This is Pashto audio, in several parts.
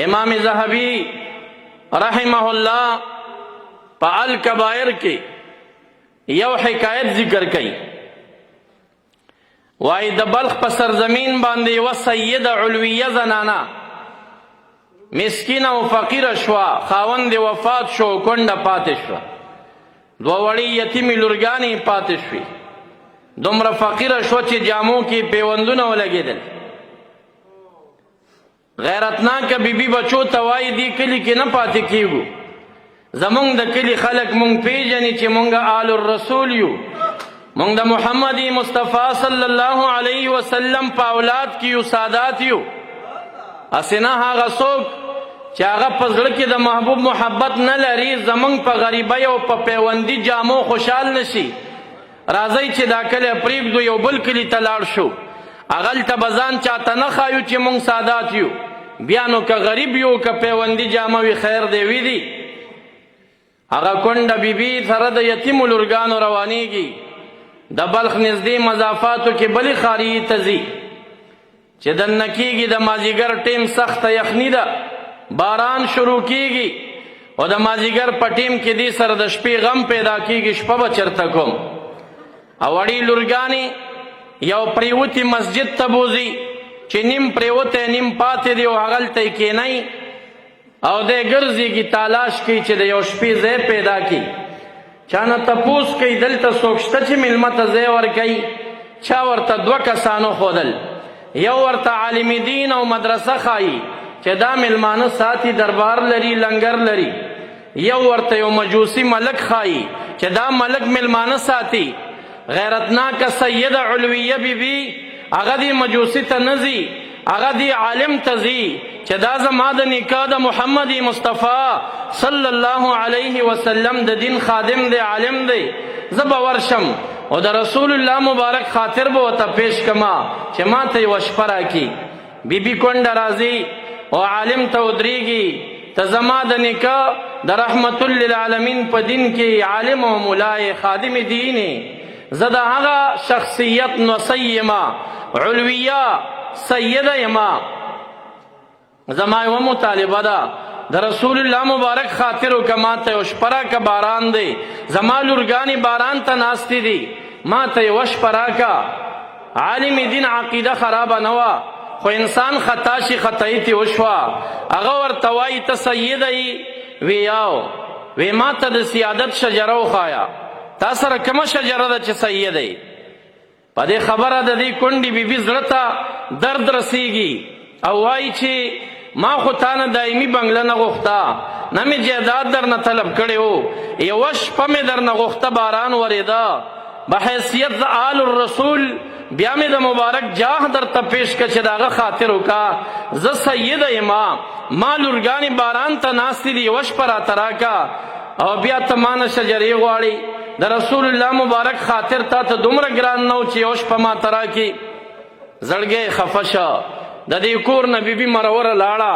امام ذهبی رحمہ اللہ پا الکبائر کے یو حکایت ذکر کئی وائی د بلخ پا سرزمین باندے و سید علویہ زنانا مسکین و فقیر شوا خاوند وفات شو کنڈ پاتش شوا دو وڑی یتیمی لرگانی پاتش شوی دمر فقیر شو چی جاموں کی پیوندون و لگی دل غیرتناک بی بی بچو توائی دی کلی کی نا پاتی کیگو زمونگ دا کلی خلق مونگ پیجنی چی مونگ آل الرسول یو مونگ دا محمدی مصطفیٰ صلی اللہ علیہ وسلم پا اولاد کیو سادات یو اسنا هاگا سوک چی آگا پزڑکی دا محبوب محبت نلری زمونگ پا غریبی و پا پیوندی جامو خوشحال نشی رازی چی دا کلی پریگ دو یو بل کلی تلار شو اغل تا بزان چاہتا نخایو چی مونگ سادات یو بیانو که غریب یو که پیوندی جاموی خیر دیوی دی اغا کنڈ بی بی سرد یتیم لرگانو روانیگی دا بلخ نزدی مضافاتو کی بلی خاری تزی چی دن نکیگی دا مازیگر ٹیم سخت یخنی دا باران شروع کیگی و دا مازیگر پا ٹیم کی دی سرد شپی غم پیدا کیگی شپا بچرتکم اوڑی لرگانی یو پریوتی مسجد تبوزی چی نیم پریوتی نیم پاتی دی و حغل تی کی نئی او دے گرزی کی تالاش کی چی دے یو شپی زی پیدا کی چانا تپوس کی دلتا سوکشتا چی ملمت زی ور کی چا ورطا دو کسانو خودل یو ورطا عالم دین او مدرسہ خائی چی دا ملمان ساتی دربار لری لنگر لری یو ورطا یو مجوسی ملک خائی چی دا ملک ملمان ساتی غیرتناک سید علویہ بی بی اگا دی مجوسی تا نزی اگا دی عالم تزی چی دا زما دا نکاح دا محمدی مصطفیٰ صلی اللہ علیہ وسلم دا دین خادم دے عالم دے زب ورشم و دا رسول اللہ مبارک خاطر بو تا پیش کما چی ما تی وشپرا کی بی بی کنڈ رازی و عالم تا ادریگی تا زما دا نکاح دا رحمت للعالمین پا دین کی عالم و ملائے خادم دینی زدہ آغا شخصیت نسیمہ علویہ سیدہ یما زمائی و مطالبہ دا رسول اللہ مبارک خاطرو کماتا وشپرا کا باران دے زمال ارگانی باران تا ناستی دی ماتا وشپرا کا عالم دین عقیدہ خرابہ نوا خو انسان خطاشی خطایتی وشوا اغور توائی تا سیدہی ویاو وی ماتا دا سیادت شجرو خایا تا سر کم شجره ده چه سیده پا ده خبره ده دی کنڈی بی بی زرطا درد رسیگی او وائی چه ما خودتان دائمی بنگله نگوختا نمی جیداد در نطلب کرده ہو یوش پم در نگوختا باران وریدا بحیثیت دا آل الرسول بیام دا مبارک جاہ در تا پیش کچه داغا خاطرو کا ز سیده ما لرگانی باران تا ناستی دی یوش پر آتراکا او بیا تمان شجری غواری دا رسول اللہ مبارک خاطر تا تا دمر گران نو چی اوش پا ما ترا کی زڑگے خفشا دا دی کور نبی بی مرور لاڑا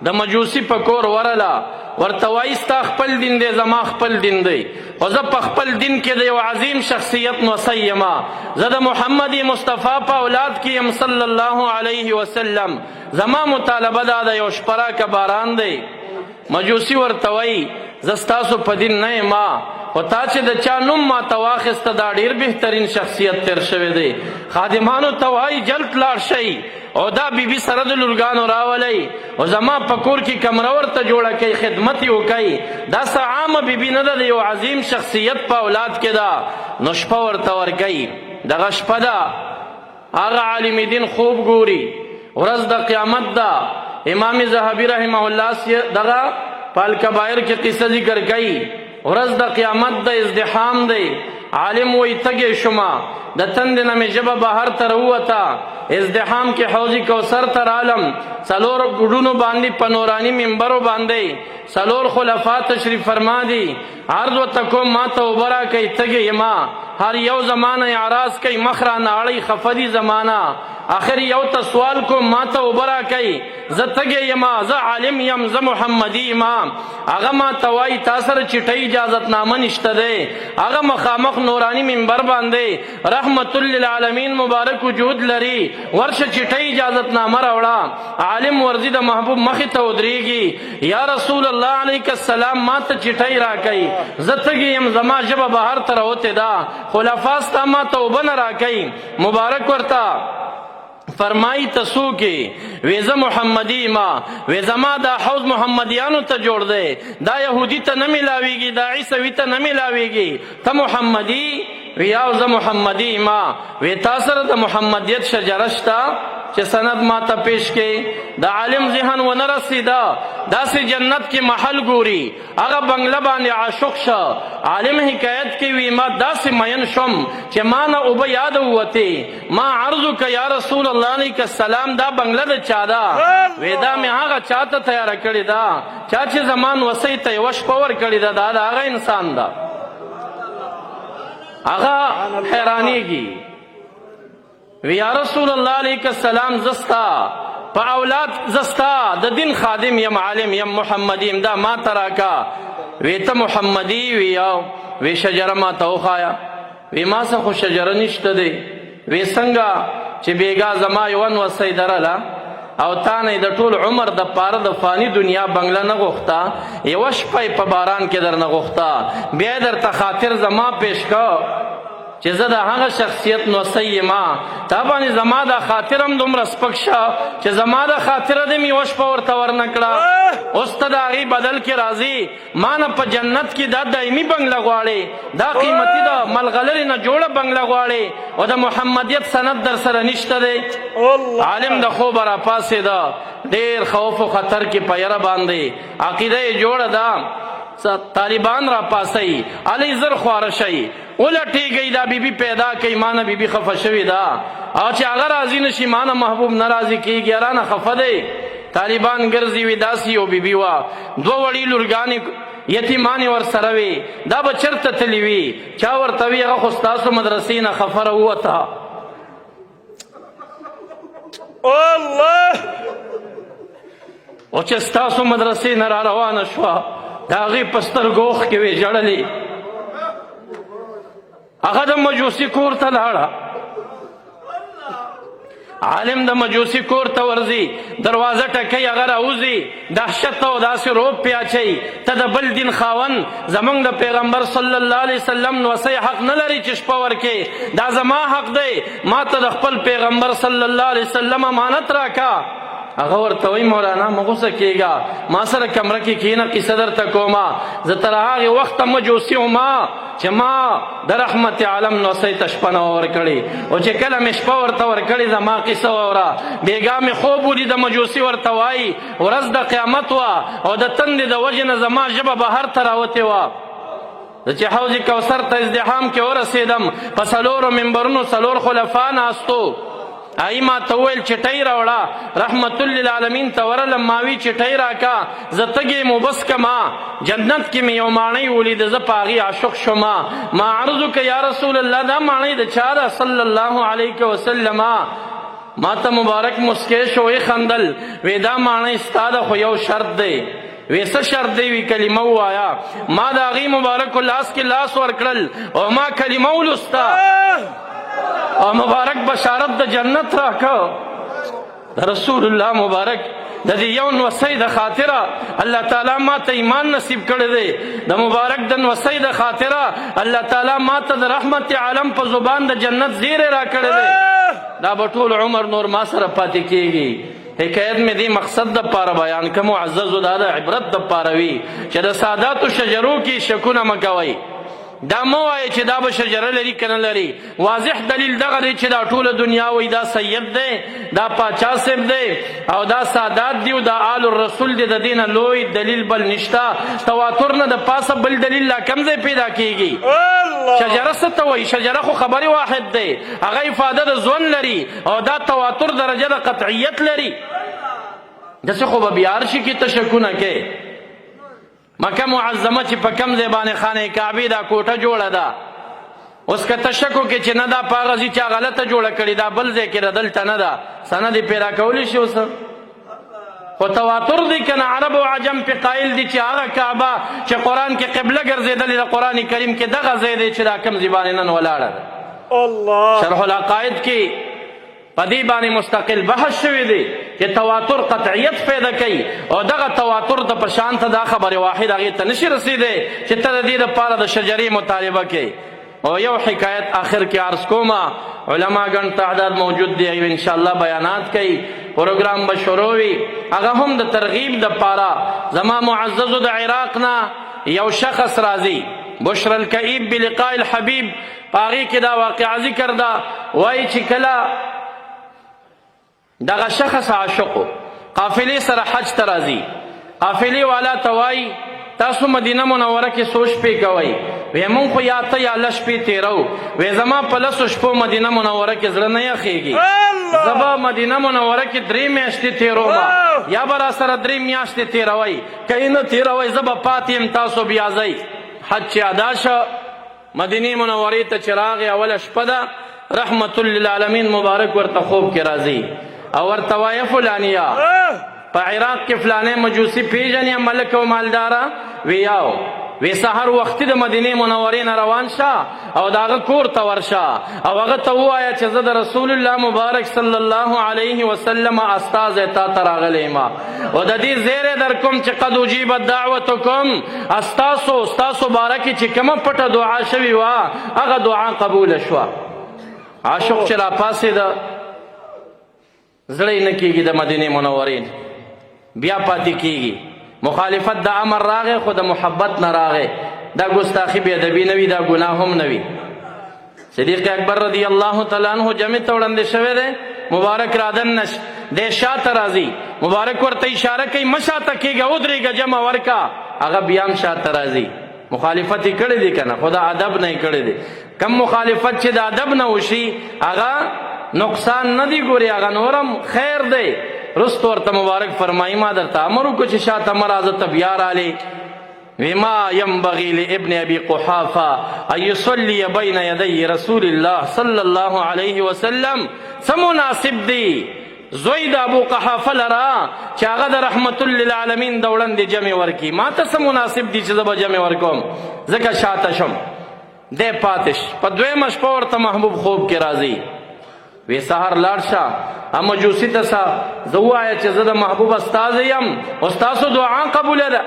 دا مجوسی پا کور ورلا ورتوائستا خپل دن دے زما خپل دن دے وزب پا خپل دن کے دے و عظیم شخصیت نسیمہ زد محمدی مصطفیٰ پا اولاد کیم صلی اللہ علیہ وسلم زما مطالبہ دا دا یوش پرا کا باران دے مجوسی ورتوائی زستاسو پا دن نئے ما و تا چه دا چا نم ما تواخست دا دیر بہترین شخصیت تیر شوی دے خادمانو توائی جلت لار شئی او دا بی بی سرد لرگانو راولی و زما پکور کی کمرور تا جوڑا کئی خدمتی ہو کئی دا سا عام بی بی ندا دیو عظیم شخصیت پا اولاد کے دا نشپور تور کئی دا غشپا دا آغا عالم دین خوب گوری ورز دا قیامت دا امام ذہبی رحمہ اللہ سے دا پال کبائر کی قصہ ذکر کئی ورز دا قیامت دا ازدحام دے عالم وی تگے شما دا تندنا میں جب باہر تر ہوا تا ازدحام کے حوضی کوثر تر عالم سلور گڑونو باندی پنورانی ممبرو باندے سلور خلفاء تشریف فرما دی عرض و تکو ماتا وبرا کئی تگے یما ہر یو زمانہ اعراض کئی مخرا ناڑی خفدی زمانہ آخر یو تا سوال کو ماتا وبرا کئی زه تږی یما، زه عالم یم، زه محمدي یما. هغه ما ته وایي تا سره چټۍ اجازتنامه نشته دی. هغه مخامخ نوراني منبر باندې رحمت للعالمین مبارک وجود لري، ورشه چټۍ اجازتنامه راوړه. عالم ورځي د محبوب مخې ته ودرېږي، یا رسول الله علیک السلام ما ته چټۍ راکوي، زه تږی یم، زما ژبه بهر ته راوتې ده، خلفا ستا ما ته اوبه نه راکوي. مبارک ورته فرمائی تسو کی ویزا محمدی ما، ویزا ما دا حوض محمدیانو تا جوڑ دے، دا یہودی تا نمیلاویگی، دا عیسوی تا نمیلاویگی، تا محمدی ویاوزا محمدی ما. وی تاثر دا محمدیت شجرشتا چه سند ما تا پیش کے. دا عالم ذہن و نرسی دا سی جنت کی محل گوری، اگا بنگلہ باندې عاشق شا. عالم حکایت کی وی ما دا سی مین شم چه مانا اوبا یاد ہوتی، ما عرضو کا یا رسول اللہ علیہ السلام دا بنگلہ دا چادا. ویدا میں آگا چاہتا تیارا کردی دا، چاچے زمان وسی تیوش پور کردی دا، دا آگا انسان دا. آگا حیرانی کی وی یا رسول اللہ علیہ السلام زستا پا اولاد زستا دا دین خادم یم، عالم یم، محمدیم، دا ما تراکا. وی تا محمدی وی شجر ما توخایا. وی ما سا خو شجر نشت دے. وی سنگا چی بیگا زما یوان وسی درلا او تانی دا طول عمر دا پارا دا فانی دنیا بنگلا نگوختا، یوش پای پا باران که در نگوختا، بیای در تا خاطر زما پیش کا چه زده هنگا شخصیت نوسی ما تا بانی زما دا خاطرم دوم رسپکشا چه زما دا خاطر دیم یوش پاور تور نکڑا. استا دا غی بدل کی رازی مانا پا جنت کی دا دائمی بنگلا گوارے، دا قیمتی دا ملغلری نا جوڑا بنگلا گوارے، و دا محمدیت سند در سر نشت دے. عالم دا خوب را پاسی دا دیر خوف و خطر کی پیرا باندے عقیدہ جوڑا دا طالبان را پاسی علی زر خوارشی اولٹی گئی دا بی بی پیدا کئی مانا بی بی خفشوی دا او چه اگر راضی نشی مانا محبوب نرازی کی گیرانا خفا دے. طالبان گرزی وی داسی او بی بی وا دو وڑی لرگانی یتیمانی ور سروی دا بچرت تلیوی چاور توی اگا خستاسو مدرسین خفر ہوا تا. اللہ او چستاسو مدرسین را روان شوا دا غی پستر گوخ کے وی جڑلی اگا دا مجوسی کور تا لارا. عالم دا مجوسی کور تا ورزی دروازہ ٹکی اگر اوزی دہشت تا و دا سی روب پیاچی تا دا بل دین خاون زمان دا پیغمبر صلی اللہ علیہ وسلم نوسی حق نلری چشپاور کے دا زمان حق دے ما تا دا خپل پیغمبر صلی اللہ علیہ وسلم امانت راکا. اغور توی مولانا مغوصہ کیے گا ما سر کمرہ کی کینا قصہ در تکوما زترہاگی وقت مجوسی ما چه ما در رحمت عالم نوسی تشپنا ورکڑی او چه کلم اشپا ورطا ورکڑی دا ما قصہ ورا بیگا میں خوب بودی دا مجوسی ورطوائی ورز دا قیامت وا او دا تند دا وجن زما جبا بہر تراوتی وا دا چه حوزی کوثر تا ازدحام کے ورسیدم پسلور و منبرنو سلور خلفان آستو آئی ما تویل چٹائی راوڑا رحمت للعالمین تورا لماوی چٹائی راکا زتگی مبس کما جنت کی میں یومانی ولید زپاغی عاشق شما. ما عرضو کہ یا رسول اللہ دا مانی دا چارا صلی اللہ علیہ وسلم ما تا مبارک مسکیش ہوئی خندل وی دا مانی استادا خو یو شرط دے. ویسا شرط دے وی کلمہ آیا ما دا غی مبارک لاس کی لاس ورکڑل او ما کلمہ لستا اور مبارک بشارت دا جنت راکا دا رسول اللہ مبارک دا دی یون وسی دا خاطرہ اللہ تعالیٰ ما تا ایمان نصیب کردے دا مبارک دن وسی دا خاطرہ اللہ تعالیٰ ما تا دا رحمت عالم پا زبان دا جنت زیر را کردے. دا بطول عمر نور ما سر پاتی کی گی حکایت میں دی مقصد دا پارا بیان کا معزز دا دا عبرت دا پاروی چا دا سادات و شجروں کی شکونا مکوئی دا مو آئے چی دا بشجر لری کن لری واضح دلیل دا غری چی دا طول دنیا وی دا سید دے دا پاچا سب دے او دا سادات دیو دا آل الرسول دی دا دین لوی دلیل بل نشتا تواترنا دا پاسا بل دلیل لا کمزے پیدا کی گی. شجر ستوئی شجر خو خبری واحد دے اگا افادہ دا زون لری او دا تواتر درجہ دا قطعیت لری جیسے خوب بیارشی کی تشکونا کے مکہ معظمہ چی پا کم زیبان خانہ کعبی دا کوٹا جوڑا دا اس کا تشکو کے چی ندا پاغزی چا غلط جوڑا کری دا بلزے کی ردلتا ندا سندی پیرا کولی شو سا خو تواتر دی کنه عرب او عجم په قائل دي چې هغه کعبه چې قرآن کې قبله ګرځېدلې د قرآن کریم کې دغه ځای دی چې دا کوم ځای باندې نن ولاړه ده. الله شرح العقائد کې په دې باندې مستقل بحث شوی دی چې تواتر قطعیت پیدا کوي او دغه تواتر ته په شان ته دا خبره واحد هغې ته نشي رسېدی چې ته د دې دپاره د شجرې مطالبه کوي. او یو حکایت آخر کې عرض کومه، علما ګڼ تعداد موجود دی، ان شاء الله بیانات کوي، پروګرام به شروع وي. هغه هم د ترغیب دپاره زما معززو د عراق نه یو شخص راځي، بشر الکئیب بلقاء الحبیب، په هغې کې دا واقعه ذکر ده. وایي چې کله دغه شخص عاشقو قافلې سره حج ته راځي، قافلې والا ته وایي تاسو مدینه منوره کې څو شپې کوئ؟ وی مونږ خو یا ته یا لس شپې تېرو. وی زما په لسو شپو مدینه منوره کې زړه نه یخېږي، زه به مدینه منوره کې 3 میاشتې تېرومه، یا به را سره 3 میاشتې تېروئ، که یې نه تېروئ زه به پاتې یم، تاسو بیا ځئ. حج چې ادا شه، مدینې منورې ته چې راغی، اوله شپه ده، رحمت للعالمین مبارک ورته خوب کې راځي او ورته وایه فلانیه په عراق کې فلانه مجوسی پیژنې ملک او مالداره؟ وی یاو. وی سحر وختي د مدینې منورې نه روان شه او د هغه کور ته ورشه او هغه ته ووایه چې زه د رسول الله مبارک صلی الله علیه وسلم استازی تا ته راغلی یم او د دې زیری در کوم چې قد اجیبت دعوتکم، ستاسو باره کې چې کومه پټه دعا شوې وه هغه دعا قبوله شوه. عاشق چې راپاڅېده، زړه یې نه کېږي د مدینې منورې، بیا پاتې کېږي. مخالفت د امر راغی خو د محبت نه راغی، دا ګستاخي بې ادبي نه وي، دا ګناه هم نه وي. صدیق اکبر رضی الله تعالی عنہ جمع ته وړاندې شوی دی، مبارک رادن نش دی شاته راځي، مبارک ورته اشاره کوي مه شاته کېږه، ودرېږه جمع ورکه، هغه بیا هم شاته راځي. مخالفت یې کړی دی که نه، خو د ادب نه یې کړی دی. کم مخالفت چې د ادب نه وشي هغه نقصان نه دی، ګوري هغه نورم خیر دی. رست ورته مبارک فرمایي ما درته امر وکړو چې شاته مه راځه، ته بیا رالې. وما ينبغي لابن ابي قحافه ان يصلي بين يدي رسول الله صلى الله عليه وسلم. سمناسب دی زوی د ابو قحافه لرا چې هغه د رحمت للعالمین د وړاندې جمع ورکي، ما ته څه مناسب دي چې زه به جمع ورکوم، ځکه شاته شم. دی پاتش په دویمه شپه ورته محبوب خوب کې راځي. وی سهار لاړ شه مجوسي ته سه زه ووایه چې زه د محبوب استازی یم او ستاسو دعا قبوله ده.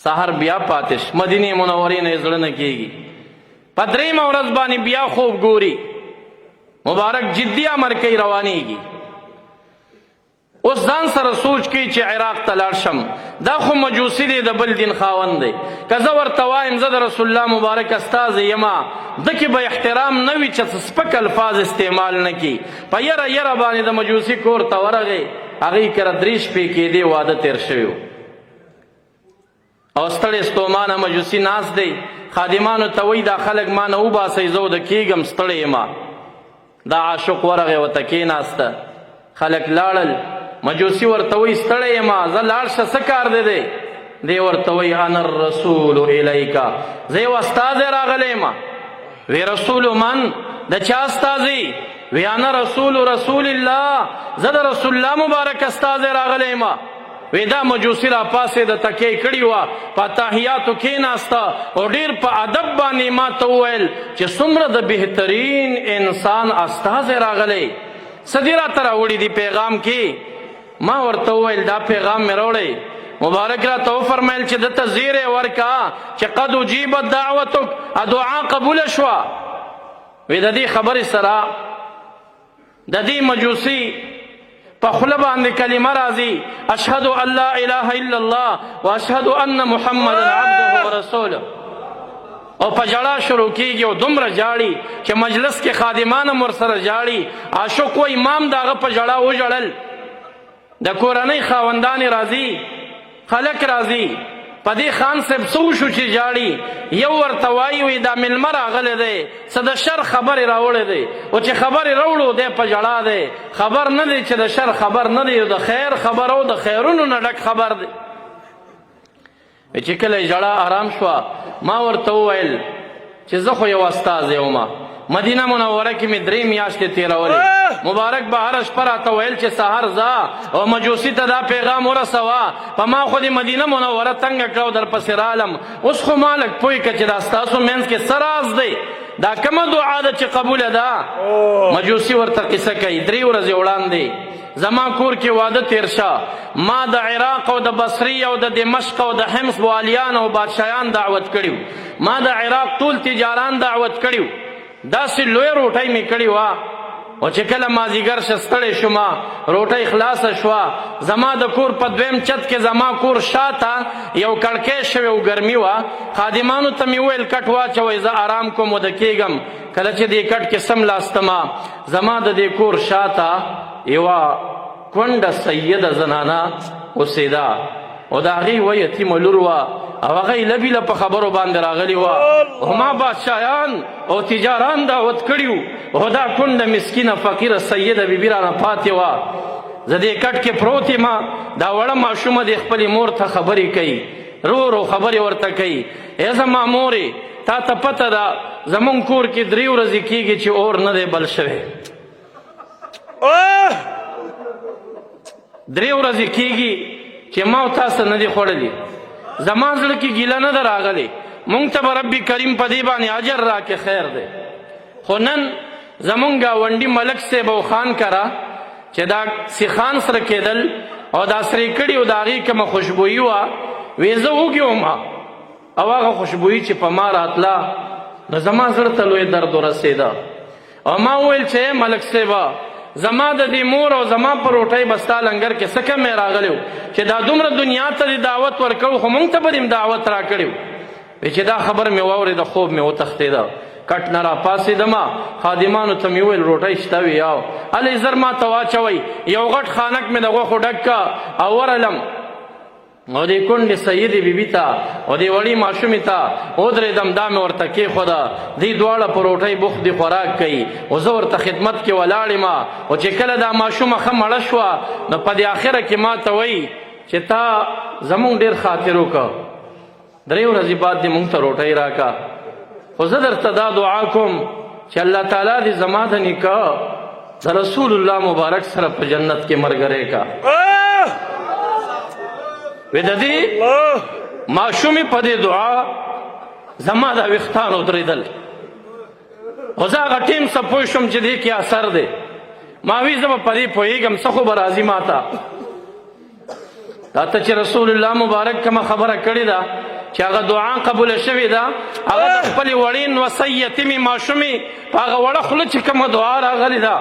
سهار بیا پاتش مدینې منورې نه یې زړه نه کېږي. په درېیمه ورځ باندې بیا خوب ګوري، مبارک جدي امر کوي روانېږي. اوس ځان سره سوچ کوي چې عراق ته لاړ شم، دا خو مجوسي دی، د بل دین خاوند دی، که زه ورته وایم زه د رسول الله مبارک استازی یمه، ده کې به احترام نه وي چې سپک الفاظ استعمال نه کړي. په یره باندې د مجوسي کور ته ورغی، هغې کره 3 شپې کېدې واده تېر شوی و او ستړی ستومانه مجوسي ناست دی. خادمانو ته وایي دا خلک ما نه وباسئ، زه د کېږم ستړی یم. دا عاشق ورغی ورته کېناسته، خلک لاړل. مجوسی ورته وایي ستړی یم، زه لاړ شه، څه کار دی؟ دی ورته وایي انا الرسول الیکا، زه یو استازی راغلی یم. وی رسول من؟ د چا استازی؟ وی انا رسول الله، زه د رسول الله مبارک استازی راغلی یم. وی دا مجوسی را پاسې د تکیې کړې وه، په تحیاتو کېناسته او ډېر په ادب باندې ما ته وویل چې څومره د بهترین انسان استازی راغلی، څه دې راته راوړي دي پیغام کې؟ ما ورته وویل دا پیغام مې راوړی. مبارک راته وفرمیل چې دته زیری ورکه چې قد اجیبت دعوتک، دعا قبوله شوه. وی د دې خبرې سره د دې مجوسی په خوله باندې کلمه راځي، اشهد ان لا اله الا الله واشهد ان محمدا عبده ورسوله، او په ژړا شروع کېږي او دومره ژاړي چې مجلس کې خادمان هم ورسره ژاړي. عاشق وایي امام د هغه په ژړا وژړل. د کورنۍ خاوندانې راځي، خلک راځي، په دې خان صاحب څه وشو چې ژاړي؟ یو ورته وایي وایي دا مېلمه راغلی دی، څه د شر خبرې راوړی دی، او چې خبرې راوړو دی په ژړا دی، خبر نه دی چې د شر خبر نه دی، د خیر خبر او د خیرونو نه ډک خبر دی. چې کله ژړا آرام شوه، ما ورته وویل چې زه خو یو استازی وم، مدینه منوره کې مې 3 میاشتې تېرولې مبارک به هره شپه راته ویل چې سهار ځه او مجوسي ته دا پیغام ورسوه په ما خو د مدینه منوره تنګه کړه او درپسې رالم اوس خو ما لږ پوه کړه چې دا ستاسو منځ کې څه راز دی دا کومه دعا ده چې قبوله ده مجوسي ورته قصه کوي 3 ورځې وړاندې زما کور کې واده تیر شه ما د عراق او د بصري او د دمشق او د حمص والیان او بادشاهان دعوت کړیو ما د عراق ټول تجاران دعوت کړیو داسې لویه روټۍ مې کړې وه او چې کله مازدیګر شه ستړی شومه روټۍ خلاصه شوه زما د کور په 2م چت کې زما کور شاته یو کړکۍ شوې او ګرمي وه خادمانو ته مې وویل کټ واچوئ زه آرام کوم وده کېږم کله چې دې کټ کې سملاستمه زما د دې کور شاته یوه کونډه سیده زنانه اوسېده او د هغې یوه یتیمه لور وه او هغه یې لبیله په خبرو باندې راغلې وه او ما بادشاهان او تجاران دعوت کړي وو او دا کونډه مسکینه فقیره سیده بیبي رانه پاتې وه زه دې کټ کې پروت یم دا وړه ماشومه دې خپلې مور ته خبرې کوي رو رو خبرې ورته کوي ای زما مورې تا ته پته ده زمونږ کور کې 3 ورځې کېږي چې اور نه دی بل شوی 3 ورځې کېږي چې ما او تاسو نه دي خوړلي زما زړه کې ګیله نه ده راغلې مونږ ته به رب کریم په دې باندې اجر راکې خیر دی خو نن زمونږ ګاونډي ملک صاحب او خان کرا چې دا سیخان سره کېدل او دا سرې کړي او د هغې کومه خوشبویي وه وې زه وږې وم او هغه خوشبویي چې په ما راتله نو زما زړه ته لوی درد ورسېده او ما وویل چې ملک صاحبه زما د دې مور او زما په روټۍ به ستا لنګر کې څه کمی راغلی و چې دا دومره دنیا ته دې دعوت ورکړو خو مونږ ته به دې دعوت راکړی و وی چې دا خبر مې واورېده خوب مې وتښتېده کټ نه راپاڅېدمه خادمانو ته مې وویل روټۍ شته وي او هلئ زر ما ته واچوئ یو غټ خانک مې د غوښو ډک که او ورلم او دې کونډې سیدې بیبي ته او دې وړې ماشومې ته ودرېدم دا مې ورته کېښوده دوی دواړه په روټۍ بوخت دي خوراک کوي او زه ورته خدمت کې ولاړ یم او چې کله دا ماشومه ښه مړه شوه نو په دې آخره کې ما ته وایي چې تا زمونږ ډېر خاطر وکړه 3 ورځې بعد دې مونږ ته روټۍ راکړه خو زه درته دا دعا کوم چې الله تعالی دې زما د نکاح د رسول الله مبارک سره په جنت کې ملګری کا وی د دې ماشومې په دې دعا زما دا ویښتان ودرېدل خو زه هغه ټیم څه پوه شوم چې دې کې اثر دی ما وی زه به په دې پوهېږم څه خو به راځي ما ته دا ته چې رسول الله مبارک کومه خبره کړې ده چې هغه دعا قبوله شوې ده هغه د خپلې وړې نوسۍ یتیمې ماشومې په هغه وړه خوله چې کومه دعا راغلې ده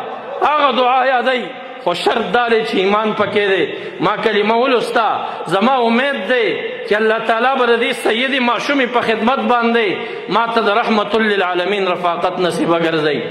هغه دعا یادوي خو شرط دا دی چې ایمان پکې دی ما کلمه ولوسته زما امید دی چې الله تعالی به د دې سیدې ماشومې په خدمت باندې ما ته د رحمت للعالمین رفاقت نصیبه ګرځوي